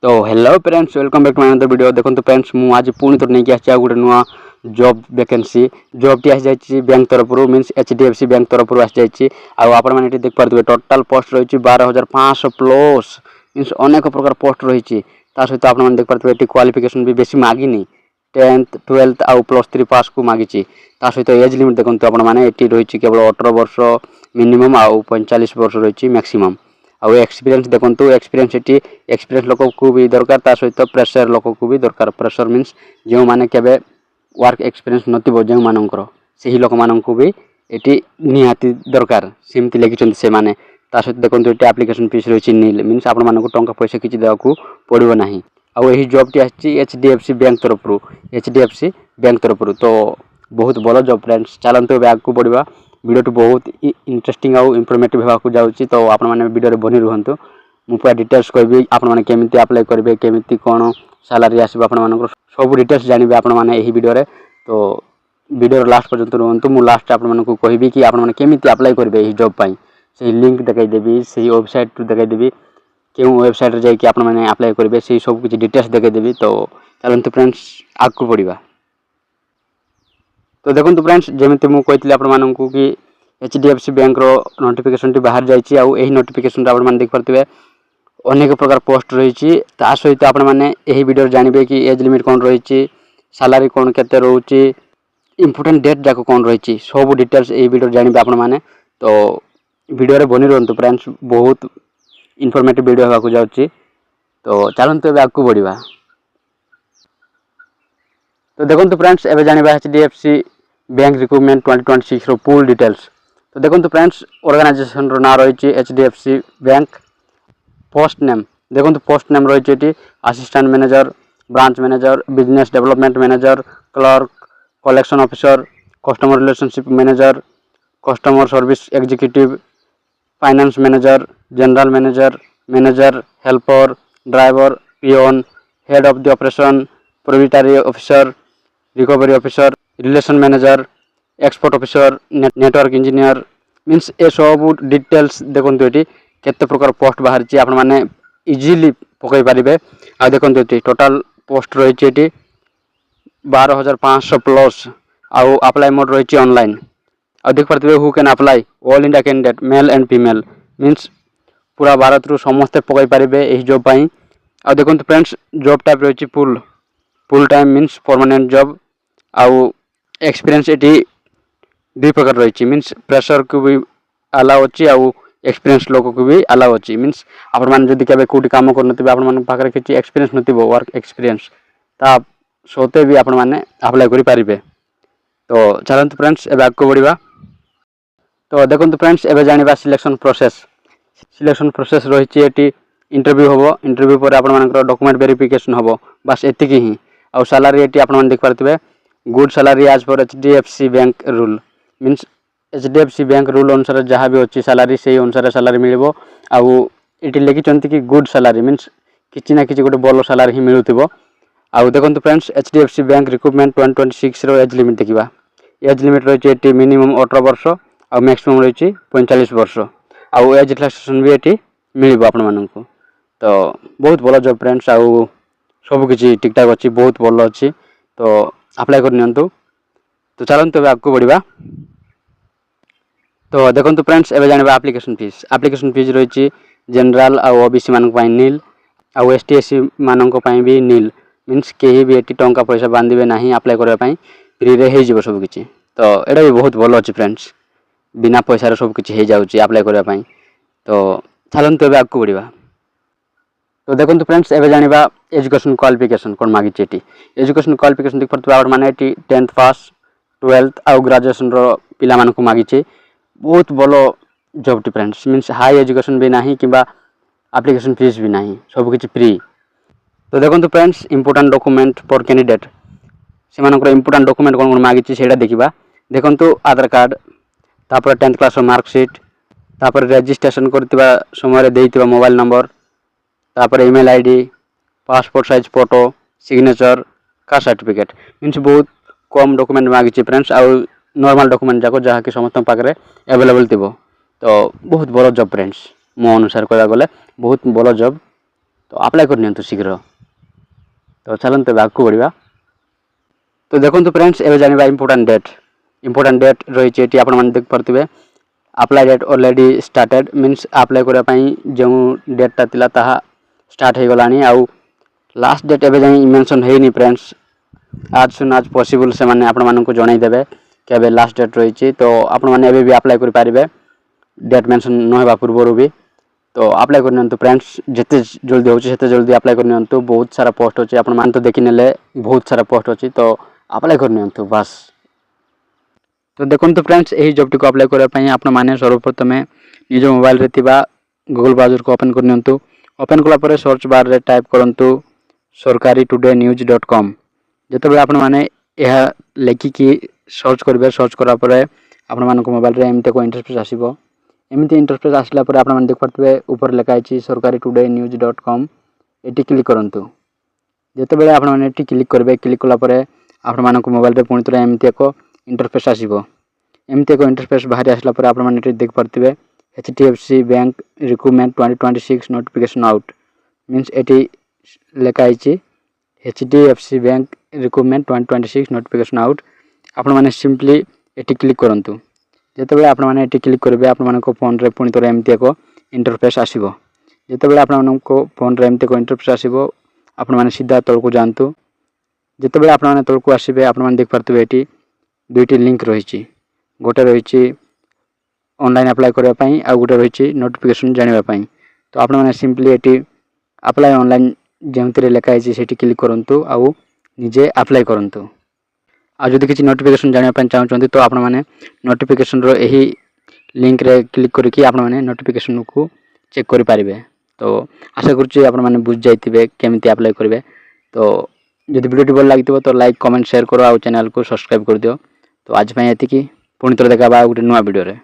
तो hello friends, welcome back to my another video. देखो friends, मु आज पुणी थोड़ी नहीं आसी गोटे नुआ जॉब वैकेंसी जॉब टी आसी जाइए बैंक तरफ मीन्स HDFC बैंक तरफ आसी जाइए। आपण मैंने देख पारे टोटाल पोस्ट रही 12,500 प्लस मीन्स अनेक प्रकार पोस्ट रही। सहित आप देख पारे क्वालिफिकेशन भी बेसी मागिनी 10th 12th आउ +3 पास को मागी। सहित एज लिमिट देखते आपने रही केवल 18 वर्ष मिनिमम आउ 45 वर्ष रही मैक्सिमम। आउ एक्सपीरियंस देखो एक्सपीरियंस एक्सपीरियंस लोक को भी दरकार सहित प्रेशर लोक को भी दरकार। प्रेशर मीन्स जो मैंने केवे वर्क एक्सपीरियंस नथिबो जो मानकर सही लोक मान को भी ये निहाती दरकार सेमती लिखिं से मैंने। सहित देखो ये एप्लिकेशन फीस रही नील मीन्स आप टंका पैसा किसी देवाक पड़ो ना। आउ यही जॉब टी आसी HDFC बैंक तरफ तो बहुत भल जॉब फ्रेंड्स। चलते आगे को बढ़ा वीडियो बहुत इंटरेस्टिंग आउ इनफॉर्मेटिव होगा जाऊँगी। तो आप वीडियो बनी रुहतु मु पूरा डिटेल्स कहबी आपने केमिति अप्लाई करेंगे केमिति कौन सैलरी आसो आप सब डिटेल्स जानवे आपने यही वीडियो रे। तो वीडियो लास्ट पर्यंत रुहतु मु लास्ट आपको कहबी कि आपने केमिति अप्लाई करेंगे यही जॉब पाई से लिंक देखईदेवी से वेबसाइट देखईदेवी क्यों वेबसाइट जाकि आपने अप्लाई करेंगे से सब किसी डिटेल्स देखईदेवी। तो चलते फ्रेंड्स आग को बढ़ा। तो देखो फ्रेंड्स जमी मुझे आपको कि HDFC बैंक रो नोटिफिकेशन बाहर जाइए। आउ यही नोटिफिकेशन आप देख पारे अनेक प्रकार पोस्ट रही। सहित आपने यही वीडियो जानवे कि एज लिमिट कौन रही सैलरी कौन केते रोचे इंपोर्टेंट डेट जाक कौन रही सब डिटेल्स यही वीडियो जानवे आपने। तो वीडियो रे बनी रुहतु फ्रेंड्स बहुत इनफॉर्मेटिव वीडियो होगा जाऊँगी। तो चलते अब आगे बढ़ा। तो देखो फ्रेंड्स एवं जाना HDFC बैंक रिक्रूटमेंट 2026 रो फुल डिटेल्स। तो देखो फ्रेंड्स ऑर्गेनाइजेशन रो ना रही HDFC बैंक। पोस्ट नेम देखो पोस्ट नेम रही assistant manager, branch manager, business development manager, clerk, collection officer, customer relationship manager, customer service executive, finance manager, general manager, manager, helper, driver, peon, head of the operation, probationary officer, recovery officer, relation manager, export officer, network engineer means ए सब details देखो ये केते प्रकार post बाहर आपने easily पकई पारे। आ देखो ये टोटाल पोस्ट रही 12,500 प्लस आउ अप्लाई मोड रही ऑनलाइन। आ देख पारे who can apply all India candidate male and female means पूरा भारत रु समस्ते पकई पारे यही जॉब पाई। आ देखो फ्रेंड्स जॉब टाइप रही full time means permanent job. आउ एक्सपीरियंस ये दुई प्रकार रही मीन्स प्रेशर को भी अलाउ अच्छी आउ एक्सपीरियंस लोक को भी अलाउ अच्छी मीन्स आपड़ी कौटी कम कर किसी एक्सपीरियंस नथिबो वर्क एक्सपीरियंस ता सोते भी आपने अप्लाई करि पारिबे। तो चलते फ्रेंड्स एवं आगे बढ़ा। तो देखो फ्रेंड्स एवं जाना सिलेक्शन प्रोसेस रही इंटरव्यू हम इंटरव्यू पर आप डॉक्यूमेंट वेरिफिकेशन हम बस एति ही। आउ सैलरी ये आपने देख पारे गुड सैलरी एज पर HDFC bank rule means HDFC bank rule अनुसार जहाँ भी अच्छी सैलरी से अनुसार सैलरी मिल। आउ ये लिखिं कि गुड सैलरी मीन्स किसी ना कि गोटे भल सैलरी ही मिलूब। आउ देखो फ्रेंड्स HDFC बैंक रिक्रूटमेंट 2026 रो एज लिमिट देखा। एज लिमिट रही मिनिमम 18 वर्ष आउ मैक्सिमम रही 45 वर्ष। आउ एज रिलैक्सेशन भी ये मिल आप। तो बहुत भल जॉब फ्रेंड्स आउ सबकि ठीक ठाक अच्छी बहुत भल अच्छी। तो अप्लाई करनी। तो चलते अब आगे बढ़ा। तो देखो फ्रेंड्स एवं जाना एप्लिकेशन फीस रही जनरल आउ OBC मानक नील आउ ST SC मानक भी नील मीन्स कहीं भी ये टंका पैसा बांधे ना अप्लाई करने फ्री रे हो सबकि। तो यहाँ भी बहुत भल अच्छी फ्रेंड्स बिना पैसा सबकि हो जाऊँगी अप्लाई करने। तो चलते अब आगे बढ़ा। तो देखो फ्रेंड्स एवं जाना एजुकेशन क्वालिफिकेशन कौन मागी। एजुकेशन क्वालिफिकेशन देख पारे मैंने 10th पास 12th आउ ग्रेजुएशन पिला मानक मागी। बहुत भल job T friends means high education भी ना कि एप्लिकेशन फीस भी ना सबकि फ्री। तो देखो friends important document for candidate से इंपोर्टेंट डॉक्यूमेंट कौन कौन मागी से देखा। देखो आधार कार्ड तापर 10th क्लास मार्कशीट तापर रजिस्ट्रेशन करथिबा समय देइथिबा मोबाइल नंबर तापर email ID passport size photo signature caste certificate means बहुत कम डॉक्यूमेंट मागी फ्रेंड्स। आउ नॉर्मल डॉक्यूमेंट जाक जहाँ कि समस्त पाखे अवेलेबल थी। तो बहुत भल जॉब फ्रेंड्स मो अनुसार कह गले बहुत भल जॉब। तो अप्लाई करनी शीघ्र। तो चलते आगे बढ़ा। तो देखो फ्रेंड्स एवं जाना इंपोर्टाट डेट रही है आप देख पारे apply date already started means apply करने जो डेटा थिला ताहा स्टार्ट हो गलानी आउ लास्ट डेट एवं जाए मेंशन है फ्रेंड्स आज सुन आज पॉसिबल से माने आपण मानक जनईदेवे कि एवं लास्ट डेट रही। तो आपण मैंने भी अप्लाई करें डेट मेंशन न होगा पूर्वर भी। तो अप्लाई करनी फ्रेंड्स जिते जल्दी होते जल्दी अप्लाई करनी। बहुत सारा पोस्ट अच्छे आप तो देखी ने बहुत सारा पोस्ट अच्छी तो अप्लाई करनी बस। तो देखो फ्रेंड्स यही जॉब टी अप्लाई करने आप सर्वप्रथम निज मोबाइल रे गूगल ब्राउजर को ओपन करनी। ओपन कलापर सर्च बार रे टाइप करूँ sarkariTodayNews.com। जिते आप लिखिकी सर्च करेंगे सर्च करापर आपण मान मोबाइल रे एमती को इंटरफेस आसो। एमती इंटरफेस आसला आप देख पारे ऊपर लिखाई sarkariTodayNews.com ये क्लिक करूँ। जिते आपने क्लिक करेंगे क्लिक कलापर आपण मान मोबाइल रे पुणी थे एमती एक इंटरफेस आसो। एमती एक इंटरफेस बाहरी आसला आप देख पारे HDFC bank recruitment 2026 notification out means ये लिखाई HDFC bank recruitment 2026 notification out. आपने सिंपली ये क्लिक करूँ। जिते आपने क्लिक करेंगे आप फोन रे पुणी थे एमती एक इंटरफेस आसो। जिते आप फोन रे एमती एक इंटरफेस आसो आपने सीधा तौक जातु। जिते आपने तौक आसवे आप देख पारे ये दुईटी लिंक रही गोटे रही ऑनलाइन अप्लाई करने आ गोटे रही नोटिफिकेशन जानापी। तो आपने सिंपली ये अप्लाई ऑनलाइन जमती लिखाई से क्लिक करूँ आउ निजे अप्लाई करूँ। आदि किसी नोटिफिकेशन जानापी चाहते तो आपने नोटिफिकेशन यही लिंक रे क्लिक करके आपने नोटिफिकेशन को चेक करें। तो आशा करुँचे आपने बुझी जाइए केमी अप्लाई करेंगे। तो जब वीडियो भल लगी तो लाइक कमेंट शेयर करो आ चैनल को सब्सक्राइब कर दियो। तो आज ये पुणी थोड़ा देखा गोटे नुआ वीडियो रे।